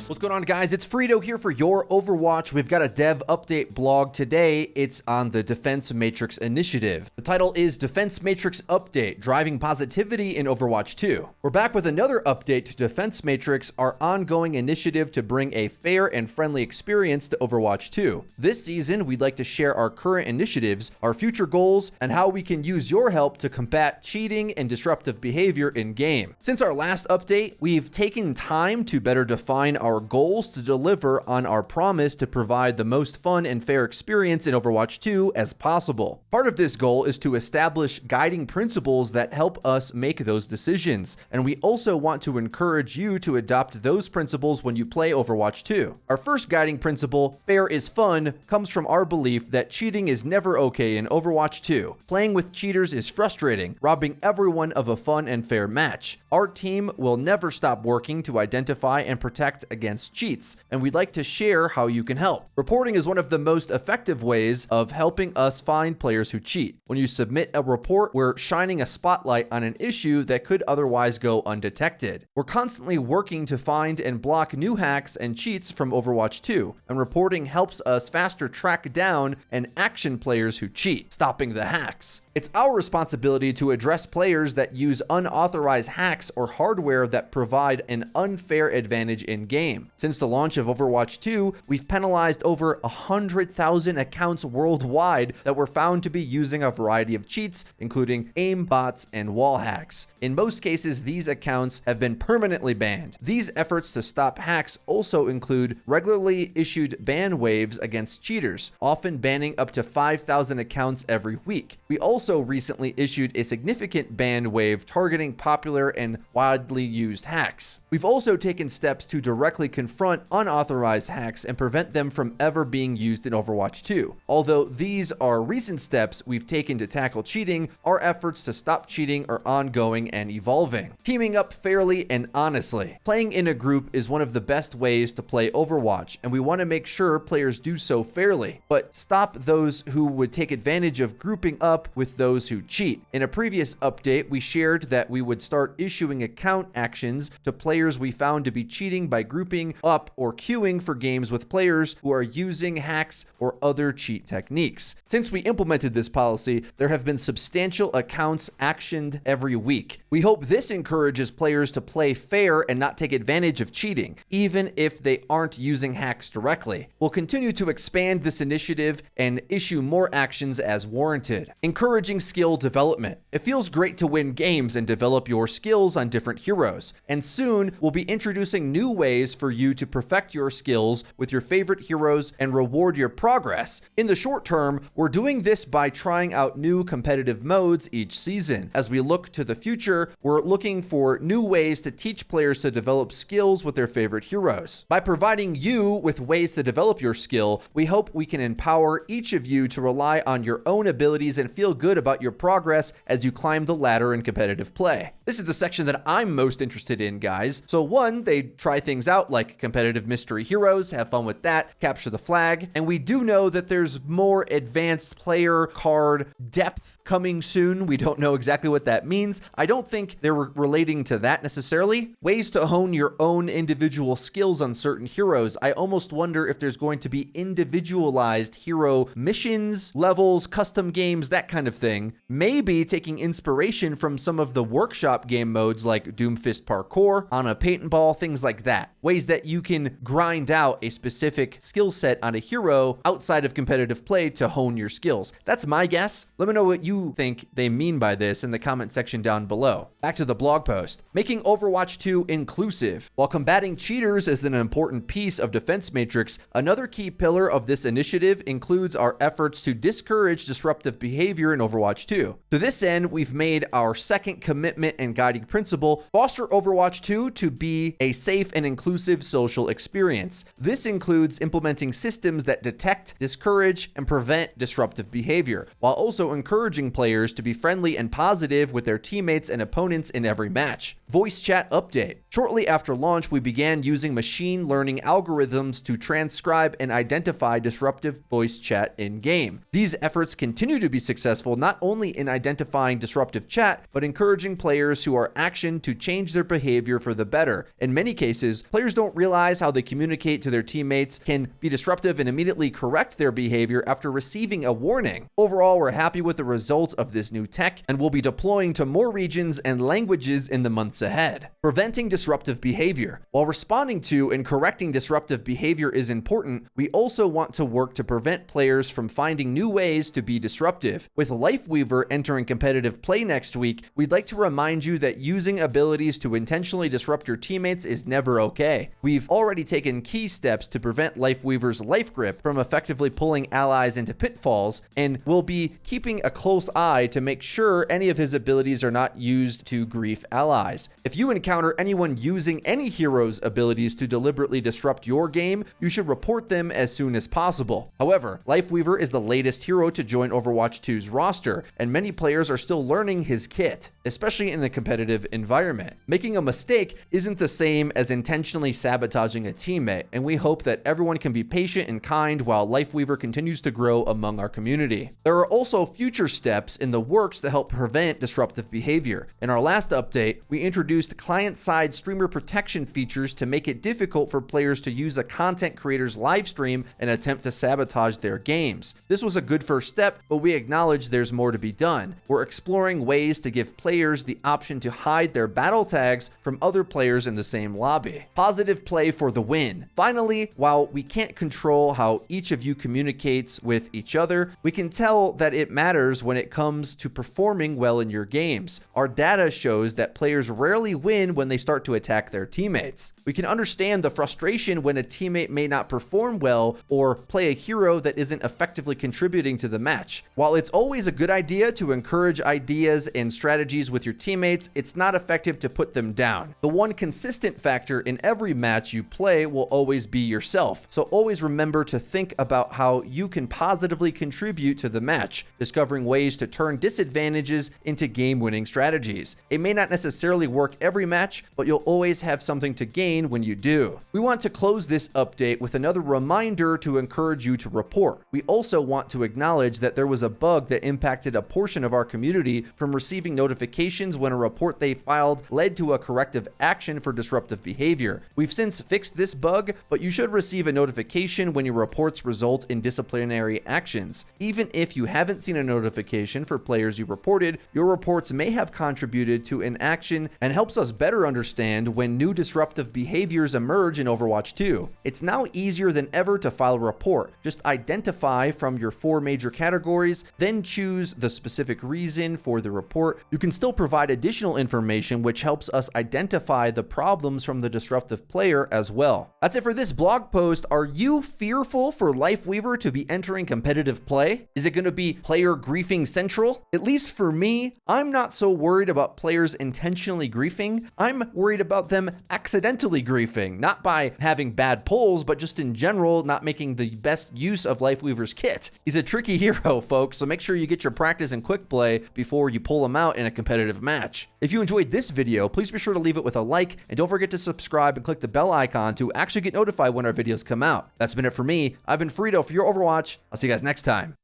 What's going on, guys? It's Frito here for your Overwatch. We've got a dev update blog today. It's on the Defense Matrix initiative. The title is Defense Matrix Update, Driving Positivity in Overwatch 2. We're back with another update to Defense Matrix, our ongoing initiative to bring a fair and friendly experience to Overwatch 2. This season, we'd like to share our current initiatives, our future goals, and how we can use your help to combat cheating and disruptive behavior in-game. Since our last update, we've taken time to better define our goals to deliver on our promise to provide the most fun and fair experience in Overwatch 2 as possible. Part of this goal is to establish guiding principles that help us make those decisions, and we also want to encourage you to adopt those principles when you play Overwatch 2. Our first guiding principle, fair is fun, comes from our belief that cheating is never okay in Overwatch 2. Playing with cheaters is frustrating, robbing everyone of a fun and fair match. Our team will never stop working to identify and protect against cheats, and we'd like to share how you can help. Reporting is one of the most effective ways of helping us find players who cheat. When you submit a report, we're shining a spotlight on an issue that could otherwise go undetected. We're constantly working to find and block new hacks and cheats from Overwatch 2, and reporting helps us faster track down and action players who cheat, stopping the hacks. It's our responsibility to address players that use unauthorized hacks or hardware that provide an unfair advantage in-game. Since the launch of Overwatch 2, we've penalized over 100,000 accounts worldwide that were found to be using a variety of cheats, including aim bots and wall hacks. In most cases, these accounts have been permanently banned. These efforts to stop hacks also include regularly issued ban waves against cheaters, often banning up to 5,000 accounts every week. We also recently issued a significant ban wave targeting popular and widely used hacks. We've also taken steps to directly confront unauthorized hacks and prevent them from ever being used in Overwatch 2. Although these are recent steps we've taken to tackle cheating, our efforts to stop cheating are ongoing and evolving. Teaming up fairly and honestly. Playing in a group is one of the best ways to play Overwatch, and we want to make sure players do so fairly, but stop those who would take advantage of grouping up with those who cheat. In a previous update, we shared that we would start issuing account actions to players we found to be cheating by grouping up or queuing for games with players who are using hacks or other cheat techniques. Since we implemented this policy, there have been substantial accounts actioned every week. We hope this encourages players to play fair and not take advantage of cheating, even if they aren't using hacks directly. We'll continue to expand this initiative and issue more actions as warranted. Encouraging skill development. It feels great to win games and develop your skills on different heroes, and soon we'll be introducing new ways for you to perfect your skills with your favorite heroes and reward your progress. In the short term, we're doing this by trying out new competitive modes each season. As we look to the future, we're looking for new ways to teach players to develop skills with their favorite heroes. By providing you with ways to develop your skill, we hope we can empower each of you to rely on your own abilities and feel good about your progress as you climb the ladder in competitive play. This is the section that I'm most interested in, guys. So one, they try things out like competitive mystery heroes, have fun with that, capture the flag, and we do know that there's more advanced player card depth coming soon. We don't know exactly what that means. I don't think they're relating to that necessarily. Ways to hone your own individual skills on certain heroes. I almost wonder if there's going to be individualized hero missions, levels, custom games, that kind of thing. Maybe taking inspiration from some of the workshop game modes like Doomfist Parkour, on a paintball, things like that. Ways that you can grind out a specific skill set on a hero outside of competitive play to hone your skills. That's my guess. Let me know what you think they mean by this in the comment section down below. Back to the blog post. Making Overwatch 2 inclusive. While combating cheaters is an important piece of Defense Matrix, another key pillar of this initiative includes our efforts to discourage disruptive behavior in Overwatch 2. To this end, we've made our second commitment and guiding principle, foster Overwatch 2 to be a safe and inclusive social experience. This includes implementing systems that detect, discourage, and prevent disruptive behavior, while also encouraging encouraging players to be friendly and positive with their teammates and opponents in every match. Voice chat update. Shortly after launch, we began using machine learning algorithms to transcribe and identify disruptive voice chat in-game. These efforts continue to be successful not only in identifying disruptive chat, but encouraging players who are action to change their behavior for the better. In many cases, players don't realize how they communicate to their teammates can be disruptive and immediately correct their behavior after receiving a warning. Overall, we're happy with the results of this new tech and will be deploying to more regions and languages in the months ahead. Preventing disruptive behavior. While responding to and correcting disruptive behavior is important, we also want to work to prevent players from finding new ways to be disruptive. With Lifeweaver entering competitive play next week, we'd like to remind you that using abilities to intentionally disrupt your teammates is never okay. We've already taken key steps to prevent Lifeweaver's life grip from effectively pulling allies into pitfalls, and we'll be keeping a close eye to make sure any of his abilities are not used to grief allies. If you encounter anyone using any hero's abilities to deliberately disrupt your game, you should report them as soon as possible. However, Lifeweaver is the latest hero to join Overwatch 2's roster, and many players are still learning his kit, especially in a competitive environment. Making a mistake isn't the same as intentionally sabotaging a teammate, and we hope that everyone can be patient and kind while Lifeweaver continues to grow among our community. There are also future steps in the works to help prevent disruptive behavior. In our last update, we introduced client-side streamer protection features to make it difficult for players to use a content creator's live stream and attempt to sabotage their games. This was a good first step, but we acknowledge there's more to be done. We're exploring ways to give players the option to hide their battle tags from other players in the same lobby. Positive play for the win. Finally, while we can't control how each of you communicates with each other, we can tell that it matters when it comes to performing well in your games. Our data shows that players rarely win when they start to attack their teammates. We can understand the frustration when a teammate may not perform well or play a hero that isn't effectively contributing to the match. While it's always a good idea to encourage ideas and strategies with your teammates, it's not effective to put them down. The one consistent factor in every match you play will always be yourself. So always remember to think about how you can positively contribute to the match, discovering ways to turn disadvantages into game-winning strategies. It may not necessarily work every match, but you'll always have something to gain when you do. We want to close this update with another reminder to encourage you to report. We also want to acknowledge that there was a bug that impacted a portion of our community from receiving notifications when a report they filed led to a corrective action for disruptive behavior. We've since fixed this bug, but you should receive a notification when your reports result in disciplinary actions. Even if you haven't seen a notification for players you reported, your reports may have contributed to an action and helps us better understand when new disruptive behaviors emerge in Overwatch 2. It's now easier than ever to file a report. Just identify from your 4 major categories, then choose the specific reason for the report. You can still provide additional information which helps us identify the problems from the disruptive player as well. That's it for this blog post. Are you fearful for Lifeweaver to be entering competitive play? Is it going to be player griefing central? At least for me, I'm not so worried about players intentionally griefing. I'm worried about them accidentally griefing, not by having bad pulls, but just in general, not making the best use of Lifeweaver's kit. He's a tricky hero, folks, so make sure you get your practice in quick play before you pull him out in a competitive match. If you enjoyed this video, please be sure to leave it with a like, and don't forget to subscribe and click the bell icon to actually get notified when our videos come out. That's been it for me. I've been Frito for your Overwatch. I'll see you guys next time.